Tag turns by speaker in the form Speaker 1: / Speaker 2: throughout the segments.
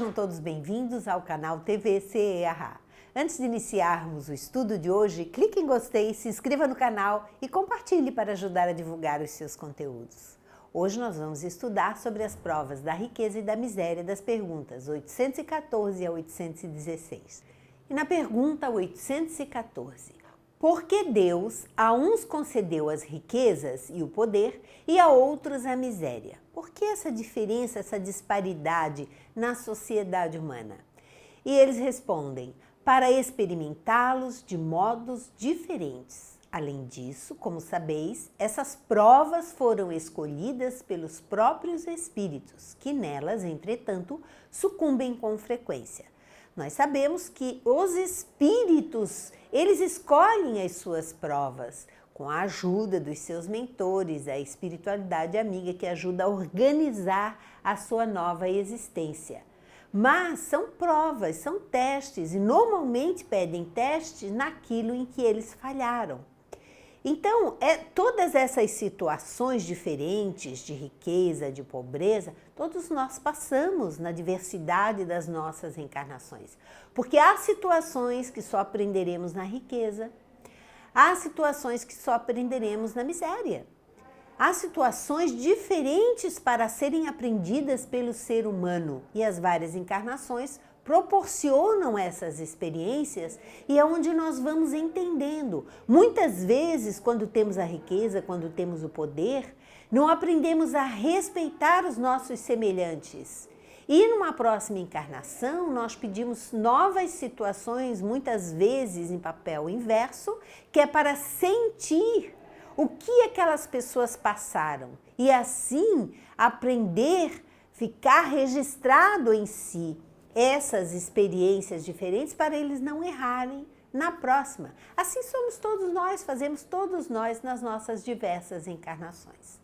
Speaker 1: Sejam todos bem-vindos ao canal TV CEAH. Antes de iniciarmos o estudo de hoje, clique em gostei, se inscreva no canal e compartilhe para ajudar a divulgar os seus conteúdos. Hoje nós vamos estudar sobre as provas da riqueza e da miséria das perguntas 814 a 816. E na pergunta 814, por que Deus a uns concedeu as riquezas e o poder e a outros a miséria? Por que essa diferença, essa disparidade na sociedade humana? E eles respondem, para experimentá-los de modos diferentes. Além disso, como sabeis, essas provas foram escolhidas pelos próprios espíritos, que nelas, entretanto, sucumbem com frequência. Nós sabemos que os espíritos, eles escolhem as suas provas com a ajuda dos seus mentores, a espiritualidade amiga que ajuda a organizar a sua nova existência. Mas são provas, são testes e normalmente pedem testes naquilo em que eles falharam. Então, todas essas situações diferentes de riqueza, de pobreza, todos nós passamos na diversidade das nossas encarnações. Porque há situações que só aprenderemos na riqueza, há situações que só aprenderemos na miséria. Há situações diferentes para serem aprendidas pelo ser humano e as várias encarnações proporcionam essas experiências e é onde nós vamos entendendo. Muitas vezes, quando temos a riqueza, quando temos o poder, não aprendemos a respeitar os nossos semelhantes. E numa próxima encarnação, nós pedimos novas situações, muitas vezes em papel inverso, que é para sentir o que aquelas pessoas passaram e assim aprender, ficar registrado em si essas experiências diferentes para eles não errarem na próxima. Assim somos todos nós, fazemos todos nós nas nossas diversas encarnações.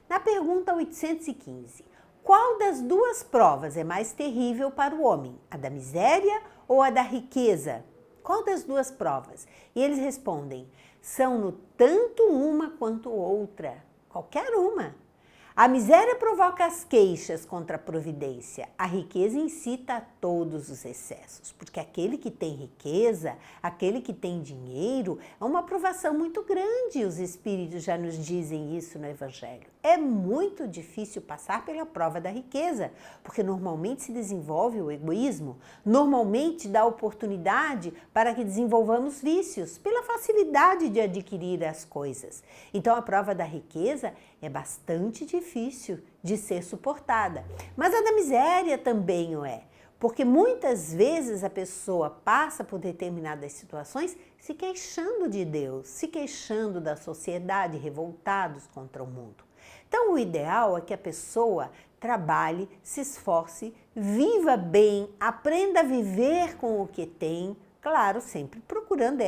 Speaker 1: Na pergunta 815, qual das duas provas é mais terrível para o homem? A da miséria ou a da riqueza? Qual das duas provas? E eles respondem, são no tanto uma quanto outra, qualquer uma. A miséria provoca as queixas contra a providência, a riqueza incita a todos os excessos, porque aquele que tem riqueza, aquele que tem dinheiro, é uma provação muito grande, os espíritos já nos dizem isso no Evangelho. É muito difícil passar pela prova da riqueza, porque normalmente se desenvolve o egoísmo, normalmente dá oportunidade para que desenvolvamos vícios, pela facilidade de adquirir as coisas. Então a prova da riqueza é bastante difícil de ser suportada. Mas a da miséria também o é, porque muitas vezes a pessoa passa por determinadas situações se queixando de Deus, se queixando da sociedade, revoltados contra o mundo. Então o ideal é que a pessoa trabalhe, se esforce, viva bem, aprenda a viver com o que tem, claro, sempre procurando,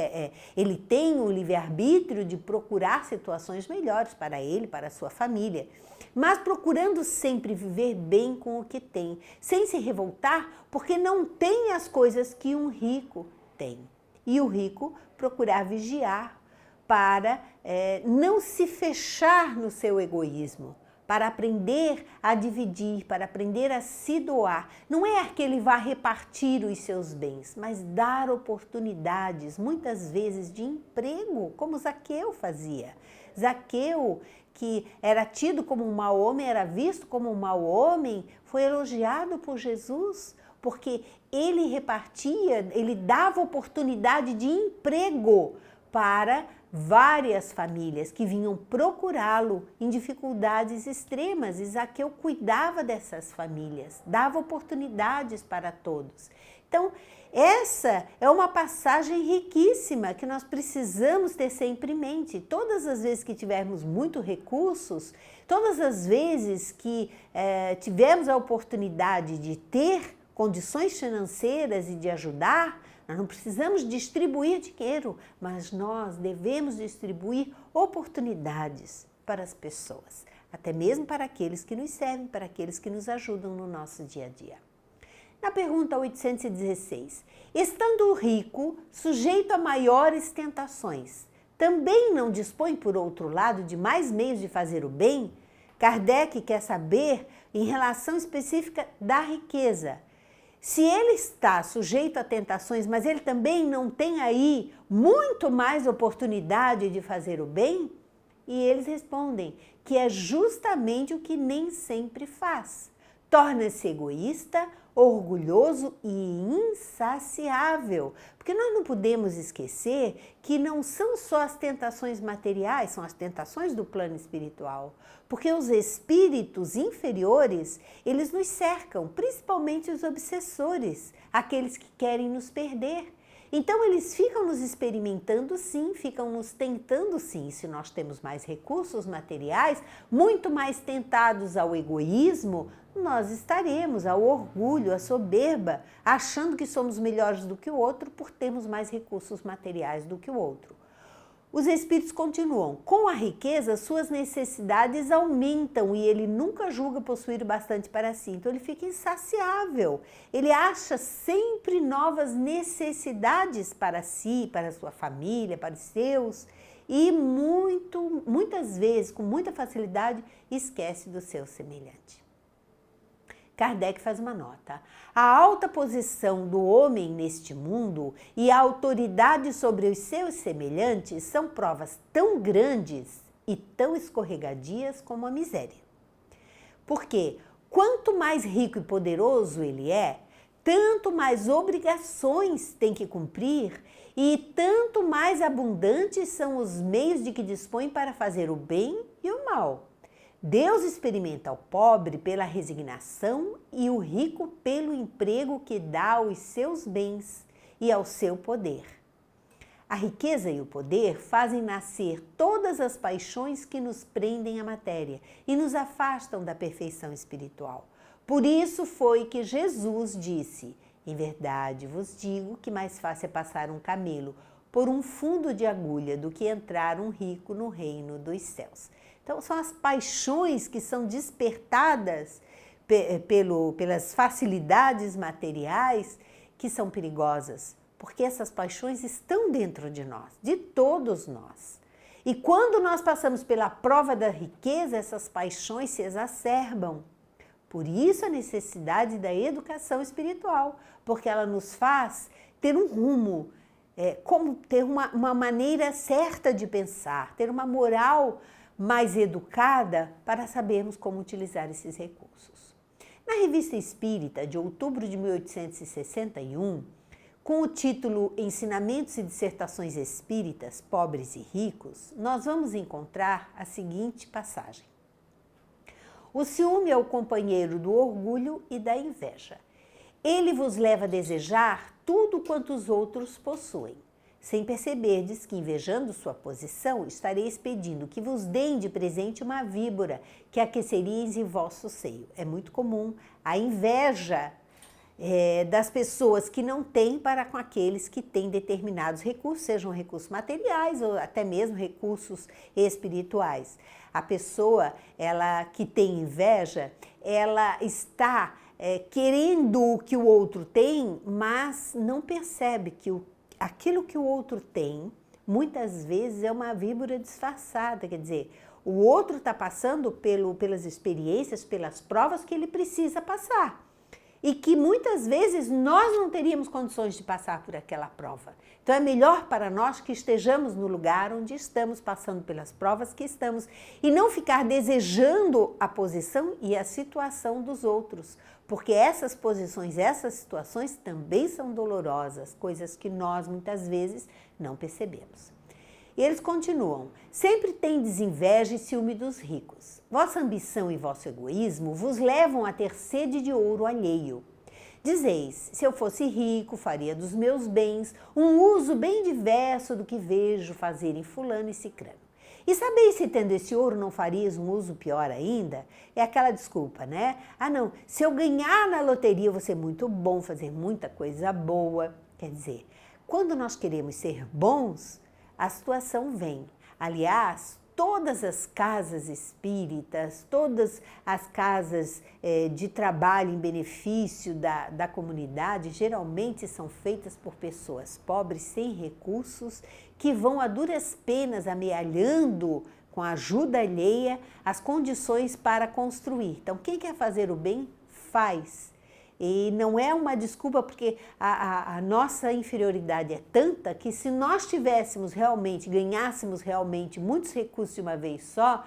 Speaker 1: ele tem o livre-arbítrio de procurar situações melhores para ele, para a sua família, mas procurando sempre viver bem com o que tem, sem se revoltar porque não tem as coisas que um rico tem. E o rico procurar vigiar para não se fechar no seu egoísmo, para aprender a dividir, para aprender a se doar. Não é que ele vá repartir os seus bens, mas dar oportunidades, muitas vezes de emprego, como Zaqueu fazia. Zaqueu, que era tido como um mau homem, era visto como um mau homem, foi elogiado por Jesus, porque ele repartia, ele dava oportunidade de emprego para várias famílias que vinham procurá-lo em dificuldades extremas e Zaqueu cuidava dessas famílias, dava oportunidades para todos. Então, essa é uma passagem riquíssima que nós precisamos ter sempre em mente. Todas as vezes que tivermos muitos recursos, todas as vezes que tivermos a oportunidade de ter condições financeiras e de ajudar, nós não precisamos distribuir dinheiro, mas nós devemos distribuir oportunidades para as pessoas, até mesmo para aqueles que nos servem, para aqueles que nos ajudam no nosso dia a dia. Na pergunta 816, estando o rico sujeito a maiores tentações, também não dispõe, por outro lado, de mais meios de fazer o bem? Kardec quer saber em relação específica da riqueza. Se ele está sujeito a tentações, mas ele também não tem aí muito mais oportunidade de fazer o bem? E eles respondem que é justamente o que nem sempre faz. Torna-se egoísta, orgulhoso e insaciável. Porque nós não podemos esquecer que não são só as tentações materiais, são as tentações do plano espiritual. Porque os espíritos inferiores, eles nos cercam, principalmente os obsessores, aqueles que querem nos perder. Então eles ficam nos experimentando sim, ficam nos tentando sim. Se nós temos mais recursos materiais, muito mais tentados ao egoísmo, nós estaremos ao orgulho, à soberba, achando que somos melhores do que o outro por termos mais recursos materiais do que o outro. Os espíritos continuam, com a riqueza suas necessidades aumentam e ele nunca julga possuir bastante para si, então ele fica insaciável, ele acha sempre novas necessidades para si, para a sua família, para os seus e muitas vezes, com muita facilidade, esquece do seu semelhante. Kardec faz uma nota. A alta posição do homem neste mundo e a autoridade sobre os seus semelhantes são provas tão grandes e tão escorregadias como a miséria. Porque quanto mais rico e poderoso ele é, tanto mais obrigações tem que cumprir e tanto mais abundantes são os meios de que dispõe para fazer o bem e o mal. Deus experimenta o pobre pela resignação e o rico pelo emprego que dá aos seus bens e ao seu poder. A riqueza e o poder fazem nascer todas as paixões que nos prendem à matéria e nos afastam da perfeição espiritual. Por isso foi que Jesus disse: em verdade vos digo que mais fácil é passar um camelo por um fundo de agulha do que entrar um rico no reino dos céus. Então, são as paixões que são despertadas pelas facilidades materiais que são perigosas, porque essas paixões estão dentro de nós, de todos nós. E quando nós passamos pela prova da riqueza, essas paixões se exacerbam. Por isso a necessidade da educação espiritual, porque ela nos faz ter um rumo, como ter uma maneira certa de pensar, ter uma moral mais educada para sabermos como utilizar esses recursos. Na Revista Espírita, de outubro de 1861, com o título Ensinamentos e Dissertações Espíritas, Pobres e Ricos, nós vamos encontrar a seguinte passagem. O ciúme é o companheiro do orgulho e da inveja. Ele vos leva a desejar tudo quanto os outros possuem. Sem perceberdes que, invejando sua posição, estareis pedindo que vos deem de presente uma víbora que aqueceríeis em vosso seio. É muito comum a inveja das pessoas que não têm para com aqueles que têm determinados recursos, sejam recursos materiais ou até mesmo recursos espirituais. A pessoa que tem inveja, ela está querendo o que o outro tem, mas não percebe que aquilo que o outro tem, muitas vezes é uma víbora disfarçada, quer dizer, o outro está passando pelas experiências, pelas provas que ele precisa passar. E que muitas vezes nós não teríamos condições de passar por aquela prova. Então é melhor para nós que estejamos no lugar onde estamos passando pelas provas que estamos e não ficar desejando a posição e a situação dos outros, porque essas posições, essas situações também são dolorosas, coisas que nós muitas vezes não percebemos. E eles continuam, sempre tendes inveja e ciúme dos ricos. Vossa ambição e vosso egoísmo vos levam a ter sede de ouro alheio. Dizeis, se eu fosse rico, faria dos meus bens um uso bem diverso do que vejo fazer em fulano e cicrano. E sabeis se tendo esse ouro não farias um uso pior ainda? É aquela desculpa, né? Ah não, se eu ganhar na loteria eu vou ser muito bom, fazer muita coisa boa. Quer dizer, quando nós queremos ser bons, a situação vem. Aliás, todas as casas espíritas, todas as casas de trabalho em benefício da comunidade, geralmente são feitas por pessoas pobres, sem recursos, que vão a duras penas amealhando, com a ajuda alheia, as condições para construir. Então, quem quer fazer o bem, faz. E não é uma desculpa, porque a nossa inferioridade é tanta que se nós tivéssemos realmente, ganhássemos realmente muitos recursos de uma vez só,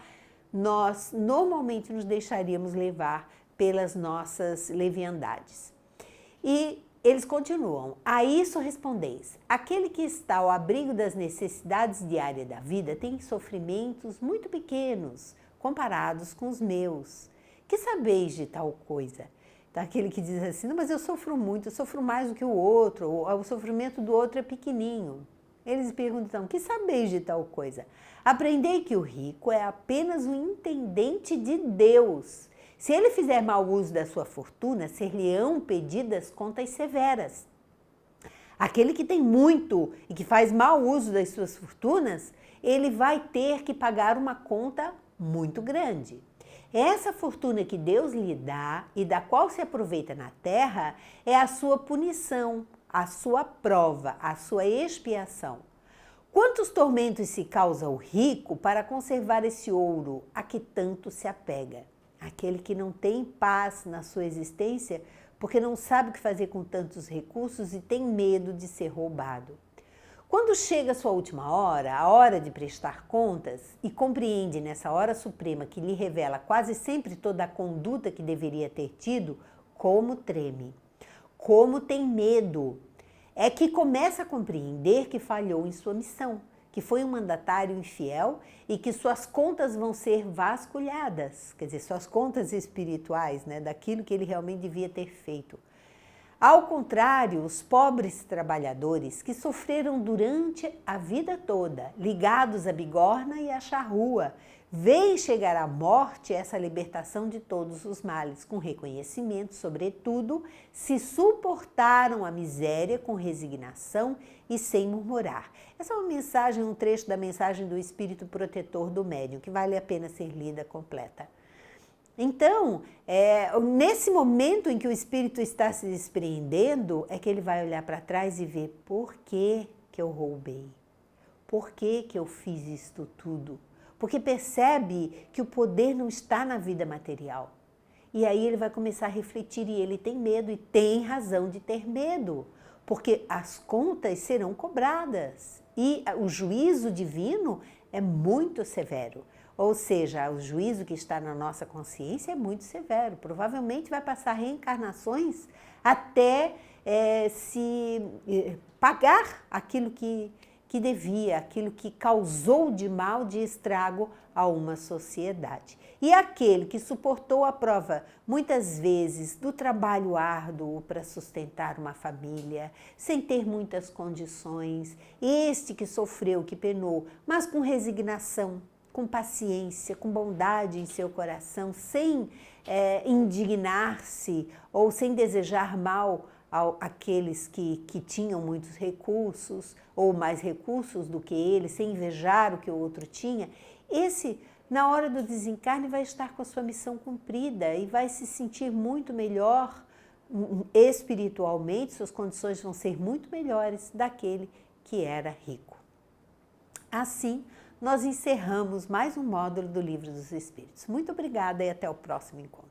Speaker 1: nós normalmente nos deixaríamos levar pelas nossas leviandades. E eles continuam: a isso respondeis: aquele que está ao abrigo das necessidades diárias da vida tem sofrimentos muito pequenos comparados com os meus. Que sabeis de tal coisa? Aquele que diz assim: não, mas eu sofro muito, eu sofro mais do que o outro, o sofrimento do outro é pequenininho. Eles perguntam: que sabeis de tal coisa? Aprendei que o rico é apenas um intendente de Deus. Se ele fizer mau uso da sua fortuna, ser-lhe-ão pedidas contas severas. Aquele que tem muito e que faz mau uso das suas fortunas, ele vai ter que pagar uma conta muito grande. Essa fortuna que Deus lhe dá e da qual se aproveita na terra é a sua punição, a sua prova, a sua expiação. Quantos tormentos se causa o rico para conservar esse ouro a que tanto se apega? Aquele que não tem paz na sua existência porque não sabe o que fazer com tantos recursos e tem medo de ser roubado. Quando chega a sua última hora, a hora de prestar contas, e compreende nessa hora suprema que lhe revela quase sempre toda a conduta que deveria ter tido, como treme, como tem medo, é que começa a compreender que falhou em sua missão, que foi um mandatário infiel e que suas contas vão ser vasculhadas, quer dizer, suas contas espirituais, né, daquilo que ele realmente devia ter feito. Ao contrário, os pobres trabalhadores que sofreram durante a vida toda, ligados à bigorna e à charrua, veem chegar à morte essa libertação de todos os males, com reconhecimento, sobretudo, se suportaram a miséria com resignação e sem murmurar. Essa é uma mensagem, um trecho da mensagem do Espírito Protetor do Médium, que vale a pena ser lida completa. Então, nesse momento em que o espírito está se despreendendo, é que ele vai olhar para trás e ver: por que eu roubei? Por que eu fiz isto tudo? Porque percebe que o poder não está na vida material. E aí ele vai começar a refletir, e ele tem medo, e tem razão de ter medo, porque as contas serão cobradas e o juízo divino é muito severo. Ou seja, o juízo que está na nossa consciência é muito severo. Provavelmente vai passar reencarnações até pagar aquilo que devia, aquilo que causou de mal, de estrago a uma sociedade. E aquele que suportou a prova, muitas vezes, do trabalho árduo para sustentar uma família, sem ter muitas condições, este que sofreu, que penou, mas com resignação, com paciência, com bondade em seu coração, sem indignar-se ou sem desejar mal àqueles que tinham muitos recursos ou mais recursos do que ele, sem invejar o que o outro tinha, esse, na hora do desencarne, vai estar com a sua missão cumprida e vai se sentir muito melhor espiritualmente, suas condições vão ser muito melhores daquele que era rico. Assim, nós encerramos mais um módulo do Livro dos Espíritos. Muito obrigada e até o próximo encontro.